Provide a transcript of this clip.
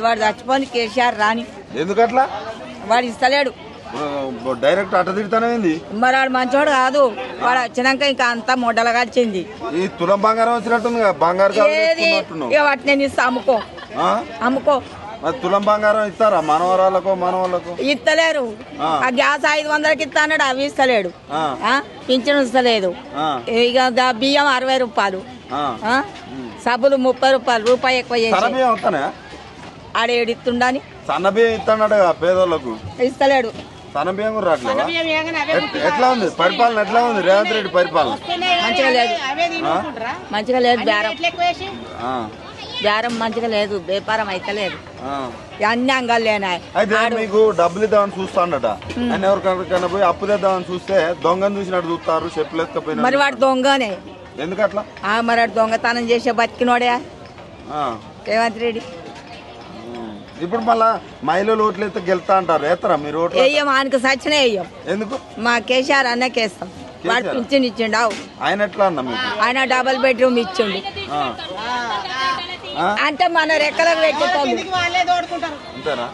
వాడు చచ్చిపోని కేసీఆర్ రాని ఎందుకట్లా వాడు ఇస్తలేడు డైరెక్ట్ అట్ట తిడతానేంది మరి వాడు మంచోడు కాదు వాడు వచ్చినాక ఇంకా అంతా మొడ్డలుగా వచ్చింది ఈ తులం బంగారం వచ్చినట్టుంది బంగారు ఏది ఇక వాటి నేను ఇస్తా అమ్ముకో అమ్ముకో తులం బంగారం ఇస్తారా మనవరాళ్ళకు మనవాళ్ళకు ఇస్తలేరు ఆ గ్యాస్ 500కి ఇస్తా అన్నాడు అవి ఇస్తలేడు పింఛను ఇస్తలేదు ఇక బియ్యం 60 రూపాయలు సబ్బులు 30 రూపాయలు రూపాయి ఎక్కువ చేసి ఆడేడు ఇస్తుండని సన్న బియ్యం ఇస్తాడు పేదోళ్ళకు ఇస్తలేడు సన్న బియ్యం కూడా రావట్లేదు ఎట్లా ఉంది పరిపాలన ఎట్లా ఉంది రేవంత్ రెడ్డి పరిపాలన మంచిగా లేదు మంచిగా లేదు బేరం మంచిగా లేదు వ్యాపారం అయితే లేదు అన్ని అంగాలు లేనాయి అయితే మీకు డబ్బులు ఇద్దామని చూస్తాడట ఆయన ఎవరికైనా పోయి అప్పు తెద్దామని చూస్తే దొంగను చూసినట్టు చూస్తారు చెప్పులేకపోయినా మరి వాడు దొంగనే ఎందుకట్లా మరి వాడు దొంగతనం చేసే బతికినోడే రేవంత్ రెడ్డి ఇప్పుడు మళ్ళా మహిళలు ఓట్లు అయితే గెలుతా అంటారు వేస్తారా మీరు ఓట్లు వేయం ఆయనకు సచ్చినే వేయం ఎందుకు మా కేసీఆర్ అన్నకే వేస్తాం వాడు పింఛన్ ఇచ్చిండు ఆయన ఎట్లా అన్నా మీకు ఆయన డబుల్ బెడ్రూమ్ ఇచ్చిండు అంటే మన రెక్కలకు పెట్టుకోవాలి అంతేనా